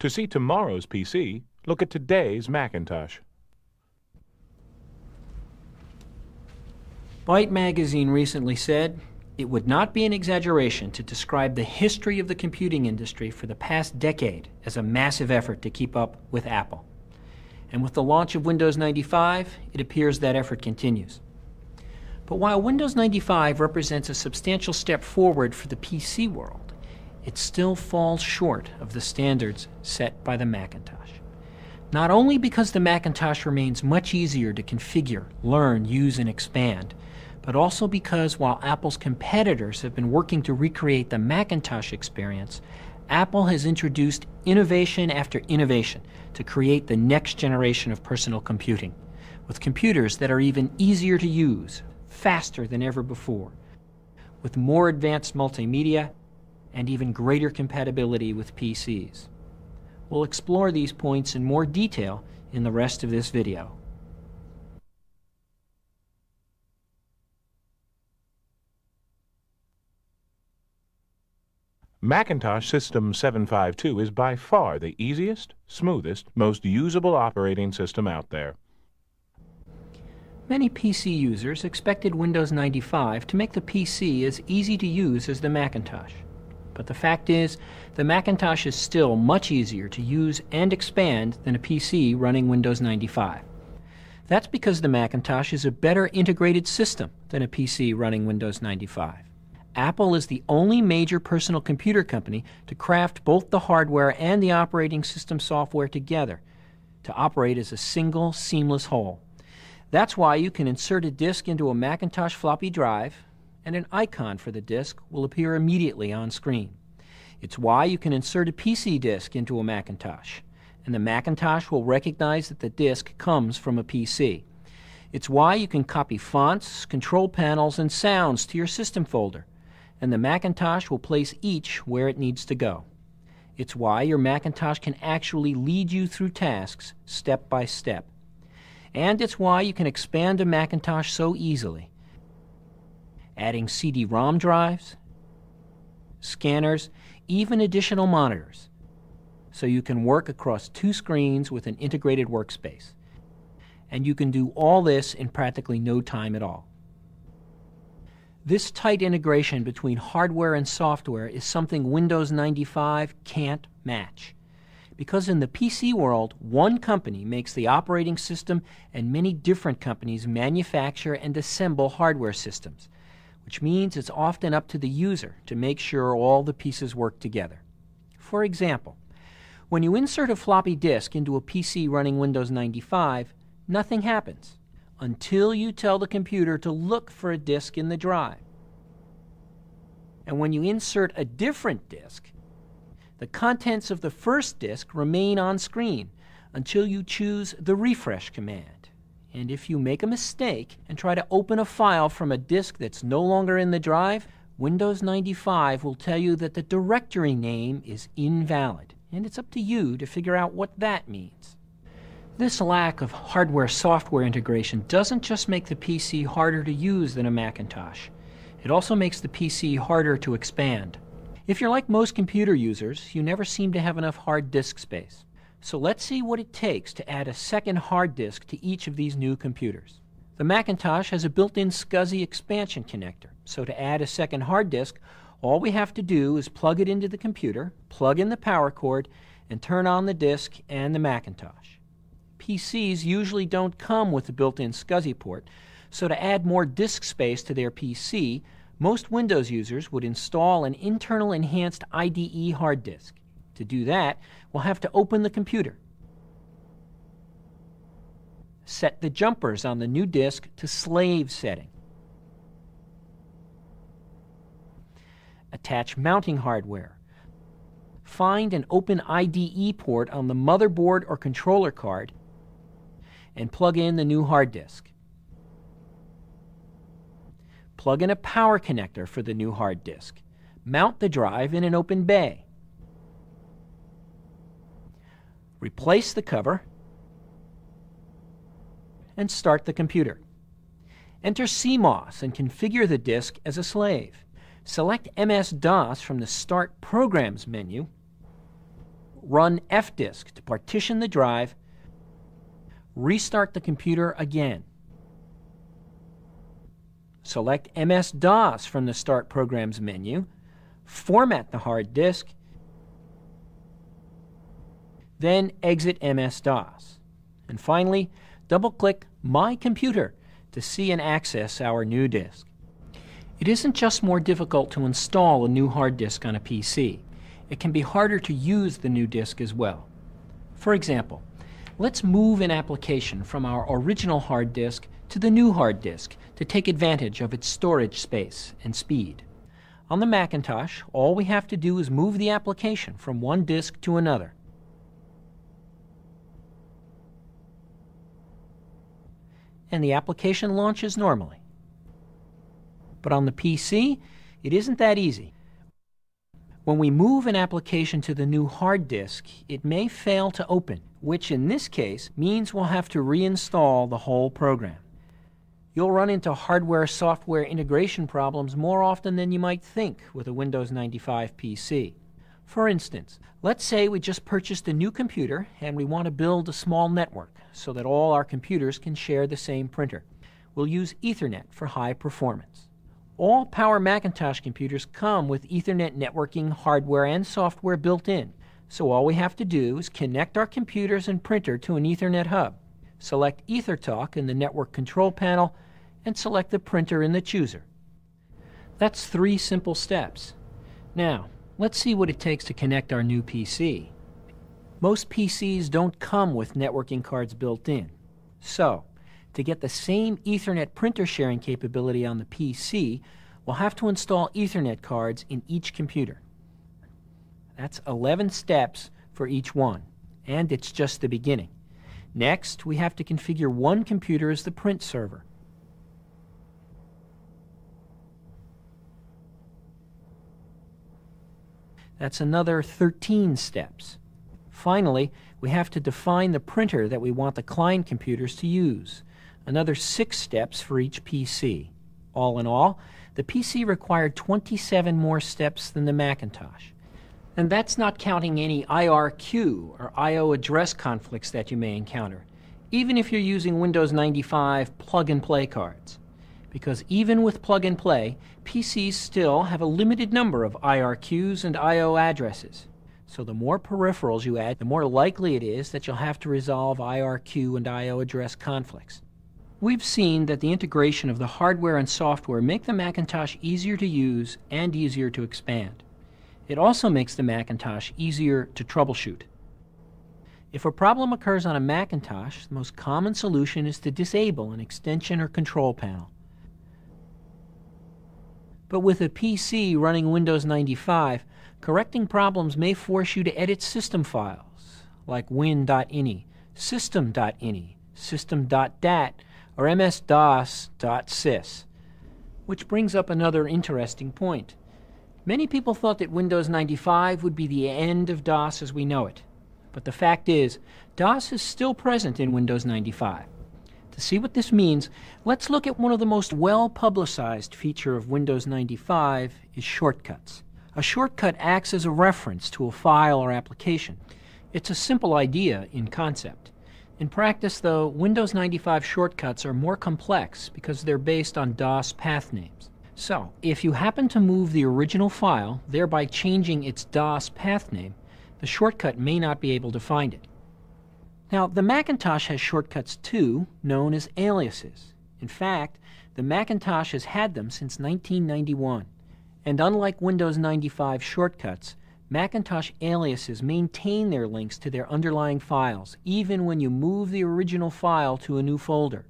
To see tomorrow's PC, look at today's Macintosh. Byte magazine recently said, "It would not be an exaggeration to describe the history of the computing industry for the past decade as a massive effort to keep up with Apple." And with the launch of Windows 95, it appears that effort continues. But while Windows 95 represents a substantial step forward for the PC world, it still falls short of the standards set by the Macintosh. Not only because the Macintosh remains much easier to configure, learn, use, and expand, but also because while Apple's competitors have been working to recreate the Macintosh experience, Apple has introduced innovation after innovation to create the next generation of personal computing, with computers that are even easier to use, faster than ever before, with more advanced multimedia, and even greater compatibility with PCs. We'll explore these points in more detail in the rest of this video. Macintosh System 752 is by far the easiest, smoothest, most usable operating system out there. Many PC users expected Windows 95 to make the PC as easy to use as the Macintosh. But the fact is, the Macintosh is still much easier to use and expand than a PC running Windows 95. That's because the Macintosh is a better integrated system than a PC running Windows 95. Apple is the only major personal computer company to craft both the hardware and the operating system software together to operate as a single, seamless whole. That's why you can insert a disk into a Macintosh floppy drive, and an icon for the disk will appear immediately on screen. It's why you can insert a PC disk into a Macintosh, and the Macintosh will recognize that the disk comes from a PC. It's why you can copy fonts, control panels, and sounds to your system folder, and the Macintosh will place each where it needs to go. It's why your Macintosh can actually lead you through tasks step by step. And it's why you can expand a Macintosh so easily, adding CD-ROM drives, scanners, even additional monitors, so you can work across two screens with an integrated workspace. And you can do all this in practically no time at all. This tight integration between hardware and software is something Windows 95 can't match. Because in the PC world, one company makes the operating system and many different companies manufacture and assemble hardware systems, which means it's often up to the user to make sure all the pieces work together. For example, when you insert a floppy disk into a PC running Windows 95, nothing happens until you tell the computer to look for a disk in the drive. And when you insert a different disk, the contents of the first disk remain on screen until you choose the refresh command. And if you make a mistake and try to open a file from a disk that's no longer in the drive, Windows 95 will tell you that the directory name is invalid, and it's up to you to figure out what that means. This lack of hardware-software integration doesn't just make the PC harder to use than a Macintosh. It also makes the PC harder to expand. If you're like most computer users, you never seem to have enough hard disk space. So let's see what it takes to add a second hard disk to each of these new computers. The Macintosh has a built-in SCSI expansion connector, so to add a second hard disk, all we have to do is plug it into the computer, plug in the power cord, and turn on the disk and the Macintosh. PCs usually don't come with a built-in SCSI port, so to add more disk space to their PC, most Windows users would install an internal enhanced IDE hard disk. To do that, we'll have to open the computer, set the jumpers on the new disk to slave setting, attach mounting hardware, find and open IDE port on the motherboard or controller card, and plug in the new hard disk. Plug in a power connector for the new hard disk. Mount the drive in an open bay. Replace the cover and start the computer. Enter CMOS and configure the disk as a slave. Select MS-DOS from the Start Programs menu, run fdisk to partition the drive, restart the computer again. Select MS-DOS from the Start Programs menu, format the hard disk, then exit MS-DOS. And finally, double-click My Computer to see and access our new disk. It isn't just more difficult to install a new hard disk on a PC. It can be harder to use the new disk as well. For example, let's move an application from our original hard disk to the new hard disk to take advantage of its storage space and speed. On the Macintosh, all we have to do is move the application from one disk to another. And the application launches normally. But on the PC, it isn't that easy. When we move an application to the new hard disk, it may fail to open, which in this case means we'll have to reinstall the whole program. You'll run into hardware-software integration problems more often than you might think with a Windows 95 PC. For instance, let's say we just purchased a new computer and we want to build a small network so that all our computers can share the same printer. We'll use Ethernet for high performance. All Power Macintosh computers come with Ethernet networking hardware and software built in, so all we have to do is connect our computers and printer to an Ethernet hub, select EtherTalk in the Network Control Panel, and select the printer in the chooser. That's 3 simple steps. Now, let's see what it takes to connect our new PC. Most PCs don't come with networking cards built in. So, to get the same Ethernet printer sharing capability on the PC, we'll have to install Ethernet cards in each computer. That's 11 steps for each one, and it's just the beginning. Next, we have to configure one computer as the print server. That's another 13 steps. Finally, we have to define the printer that we want the client computers to use. Another 6 steps for each PC. All in all, the PC required 27 more steps than the Macintosh. And that's not counting any IRQ or I/O address conflicts that you may encounter, even if you're using Windows 95 plug-and-play cards. Because even with plug-and-play, PCs still have a limited number of IRQs and I/O addresses. So the more peripherals you add, the more likely it is that you'll have to resolve IRQ and I/O address conflicts. We've seen that the integration of the hardware and software make the Macintosh easier to use and easier to expand. It also makes the Macintosh easier to troubleshoot. If a problem occurs on a Macintosh, the most common solution is to disable an extension or control panel. But with a PC running Windows 95, correcting problems may force you to edit system files like win.ini, system.ini, system.dat, or ms-dos.sys. Which brings up another interesting point. Many people thought that Windows 95 would be the end of DOS as we know it. But the fact is, DOS is still present in Windows 95. To see what this means, let's look at one of the most well-publicized features of Windows 95 is shortcuts. A shortcut acts as a reference to a file or application. It's a simple idea in concept. In practice, though, Windows 95 shortcuts are more complex because they're based on DOS path names. So, if you happen to move the original file, thereby changing its DOS path name, the shortcut may not be able to find it. Now, the Macintosh has shortcuts too, known as aliases. In fact, the Macintosh has had them since 1991. And unlike Windows 95 shortcuts, Macintosh aliases maintain their links to their underlying files, even when you move the original file to a new folder.